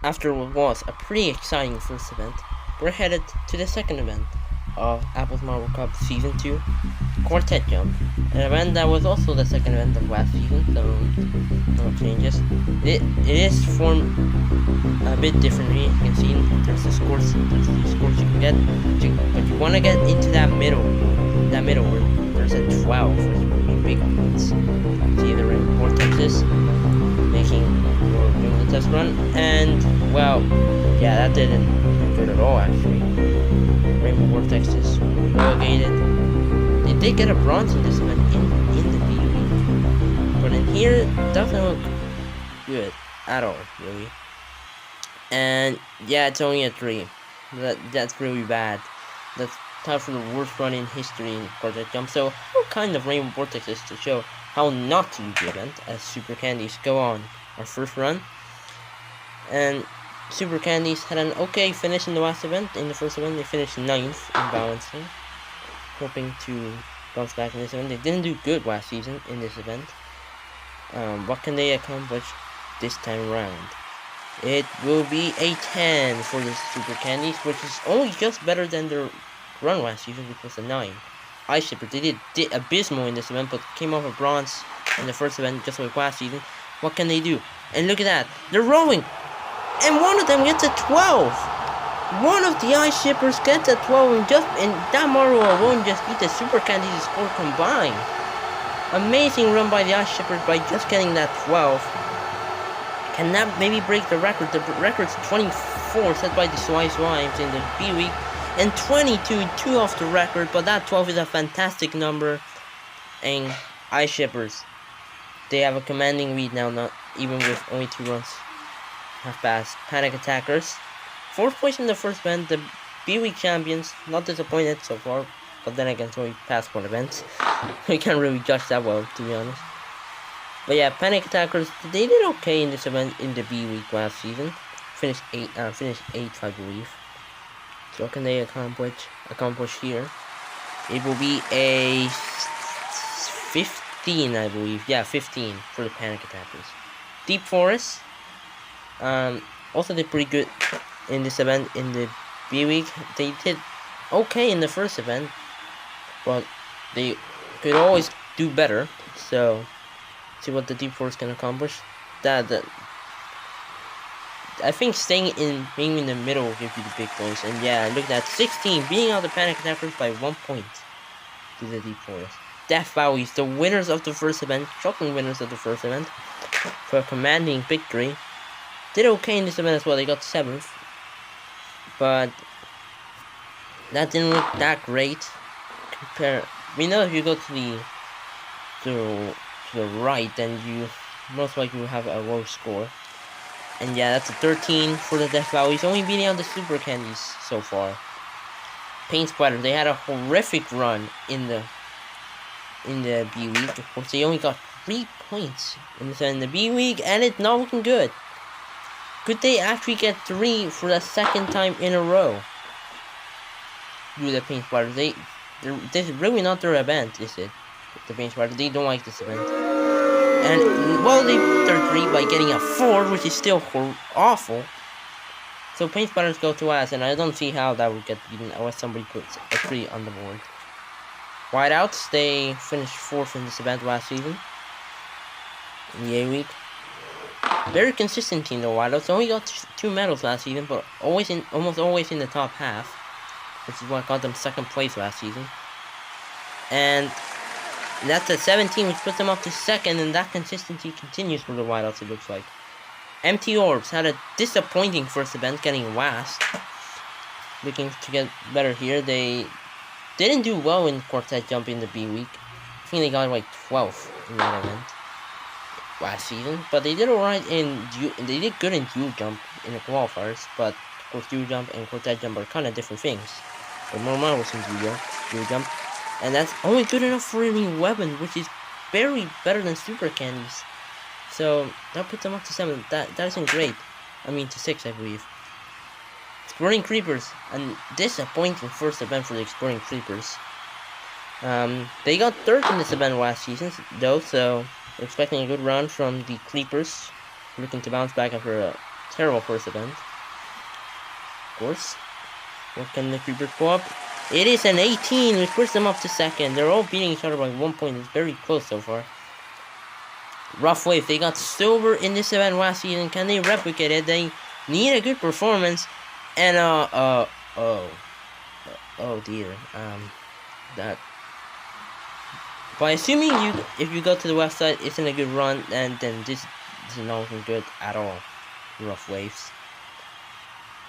after what was a pretty exciting first event, we're headed to the second event of Apple's Marvel Cup Season 2, Quartet Jump, an event that was also the second event of last season, so no changes. It is formed a bit differently. You can see there's the scores you can get, but you want to get into that middle where there's a 12, which would be big points. See the rainbow vortexes making or doing the test run, and well, yeah, that didn't do good at all actually. Rainbow vortexes relegated. They did get a bronze in this event in the B week, but in here it doesn't look good at all, really. And yeah, it's only a 3. That's really bad. That's tied for the worst run in history in Quartet Jump. So what kind of rainbow vortexes to show how not to do the event as Super Candies go on our first run. And Super Candies had an okay finish in the last event. In the first event, they finished 9th in balancing, hoping to bounce back in this event. They didn't do good last season in this event. What can they accomplish this time around? It will be a 10 for the Super Candies, which is only just better than their run last season, which was a 9. Ice Shipper, they did abysmal in this event, but came off a bronze in the first event, just like last season. What can they do? And look at that, they're rolling! And one of them gets a 12! One of the Ice Shippers gets a 12, and that Mario alone just beat the Super Candies score combined. Amazing run by the Ice Shippers by just getting that 12. Can that maybe break the record? The record's 24 set by the Slice Limes in the B week, and 22, 2 off the record, but that 12 is a fantastic number. And Ice Shippers, they have a commanding lead now, not even with only 2 runs have passed. Panic Attackers, 4th place in the first event, the B week champions, not disappointed so far, but then again, it's only past 4 events. We can't really judge that well, to be honest. But yeah, Panic Attackers, they did okay in this event in the B week last season. Finished 8th, I believe. So what can they accomplish here? It will be a 15, I believe. Yeah, 15 for the Panic Attackers. Deep Forest, also did pretty good in this event in the B week. They did okay in the first event, but they could always do better. So see what the Deep Force can accomplish. I think staying maybe in the middle will give you the big points. And yeah, look at that, 16, beating out the Panic Attackers by 1 point to the Deep Force. Death Valleys, the winners of the first event, shocking winners of the first event, for a commanding victory. Did okay in this event as well. They got 7th, but that didn't look that great. We know if you go to the right, then you most likely will have a low score. And yeah, that's a 13 for the Death Valleys, only beating out the Super Candies so far. Paint Splatter, they had a horrific run in the B League. Of course, they only got 3 points in the B League, and it's not looking good. Could they actually get 3 for the second time in a row? Do the Paint Splatter. This is really not their event, is it? The Paint Splatter, they don't like this event. And, well, they beat their 3 by getting a 4, which is still awful. So Paint Splatters go to us, and I don't see how that would get beaten unless somebody puts a 3 on the board. Whiteouts, they finished 4th in this event last season, in the A week. Very consistent team, the Whiteouts. Only got 2 medals last season, but almost always in the top half, which is what got them 2nd place last season. And that's at 17, which puts them up to 2nd, and that consistency continues for the Whiteouts, it looks like. Empty Orbs had a disappointing first event, getting last. Looking to get better here. They didn't do well in Quartet Jump in the B week. I think they got like 12th in that event last season, but they did alright they did good in Dual Jump in the qualifiers, but of course Dual Jump and Quartet Jump are kind of different things. But more marvelous in Dual Jump. And that's only good enough for an 11, which is very better than Super Candies. So that puts them up to 7. That isn't great. I mean to 6, I believe. Exploding Creepers, a disappointing first event for the Exploding Creepers. They got 3rd in this event last season, though, so we're expecting a good run from the Creepers, looking to bounce back after a Terrible first event. Of course. What can the creepers pull up? It is an 18, which puts them up to second. They're all beating each other by 1 point. It's very close so far. Rough Wave, they got silver in this event last season. Can they replicate it? They need a good performance. And, oh dear. That. By assuming if you go to the website, it's in a good run, and then this is not looking good at all. Rough Waves.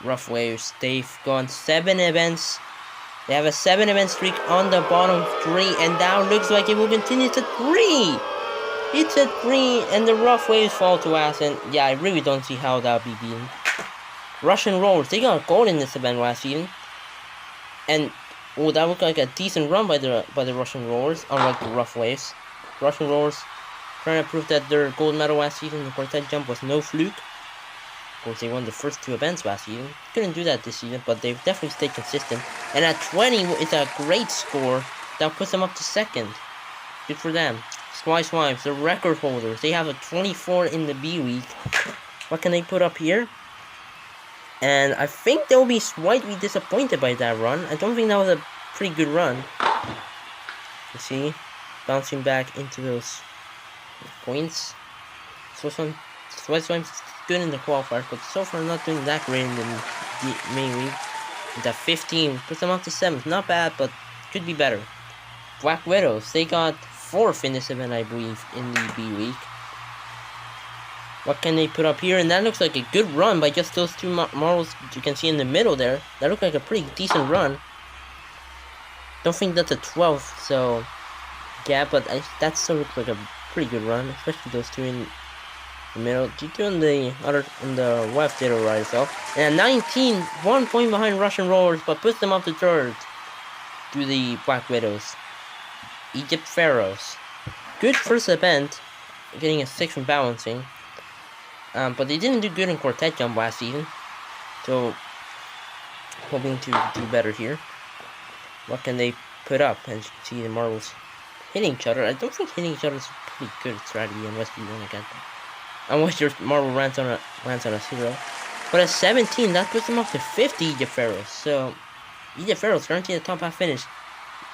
Rough Waves, they've gone 7 events. They have a 7 event streak on the bottom 3, and now looks like it will continue to 3. It's at 3, and the Rough Waves fall to ass, and yeah, I really don't see how that'll be beaten. Russian Rollers, they got gold in this event last season, and oh, that looked like a decent run by the Russian Rollers, unlike the Rough Waves. Russian Rollers trying to prove that their gold medal last season in the Quartet jump was no fluke. Of course, they won the first 2 events last season. Couldn't do that this season, but they've definitely stayed consistent. And at 20, it's a great score that puts them up to second. Good for them. Swimes, the record holders. They have a 24 in the B week. What can they put up here? And I think they'll be slightly disappointed by that run. I don't think that was a pretty good run. You see? Bouncing back into those points. Swimes good in the qualifiers, but so far not doing that great in the main league. The 15 puts them up to 7th. Not bad, but could be better. Black Widows, they got 4th in this event, I believe, in the B week. What can they put up here? And that looks like a good run by just those 2 models you can see in the middle there. That looked like a pretty decent run. Don't think that's a 12th, so yeah, but that still looks like a pretty good run, especially those 2 in the middle. G2 on the left did alright as well. And 19, 1 point behind Russian Rollers, but puts them up to 3rd through the Black Widows. Egypt Pharaohs. Good first event, getting a 6th in balancing. But they didn't do good in Quartet jump last season. So, hoping to do better here. What can they put up? As you can see, the marbles hitting each other. I don't think hitting each other is a pretty good strategy unless you want to get them. Unless your marble lands on a 0. But at 17, that puts them up to 50 Egypt Pharaohs. So, Egypt Pharaohs guaranteed a top half finish.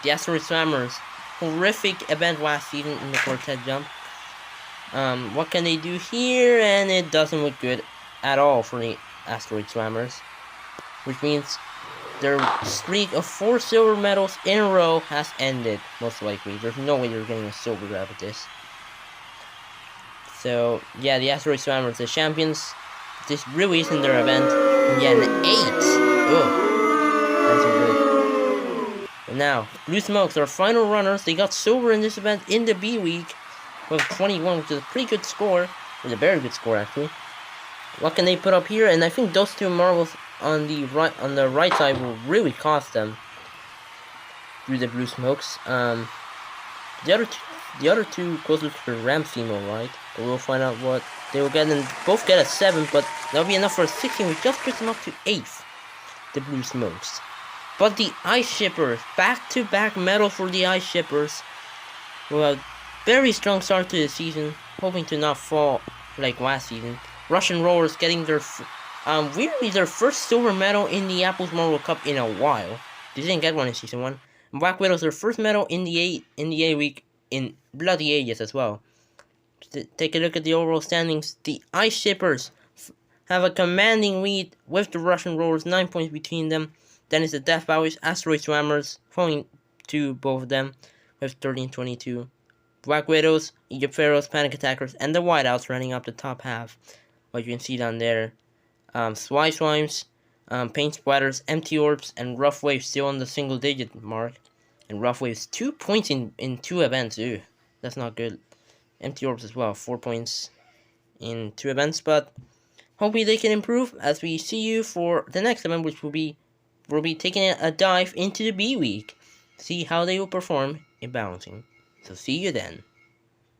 The Asteroid Slammers, horrific event last season in the Quartet jump. What can they do here? And it doesn't look good at all for the Asteroid Slammers. Which means their streak of 4 silver medals in a row has ended, most likely. There's no way you're getting a silver grab at this. So, yeah, the Asteroid Slammers, the champions. This really isn't their event. And yeah, an 8. Oh, that's good. And now, Blue Smokes, our final runners. They got silver in this event in the B week with 21, which is a pretty good score. It's a very good score, actually. What can they put up here? And I think those 2 marbles on the right side will really cost them through the Blue Smokes. The other two closest to Ramsey, alright. But we'll find out what they will get. And both get a 7, but that'll be enough for a 16, which just puts them up to 8th. The Blue Smokes. But the Ice Shippers, back-to-back medals for the Ice Shippers. Well, very strong start to the season, hoping to not fall like last season. Russian Rollers getting their, weirdly their first silver medal in the Apples Marble Cup in a while. They didn't get one in season 1. And Black Widows their first medal in the A week in bloody ages as well. Take a look at the overall standings. The Ice Shippers have a commanding lead with the Russian Rollers, 9 points between them. Then is the Death Bowers, Asteroid Swammers, following to both of them with 30 and 22. Black Widows, Egypt Pharaohs, Panic Attackers, and the Whiteouts running up the top half. What you can see down there. Swimes, Paint Splatters, Empty Orbs, and Rough Waves still on the single digit mark. And Rough Waves 2 points in 2 events. Ew, that's not good. Empty Orbs as well, 4 points in 2 events, but hopefully they can improve as we see you for the next event, which we'll be taking a dive into the B week. See how they will perform in balancing. So see you then.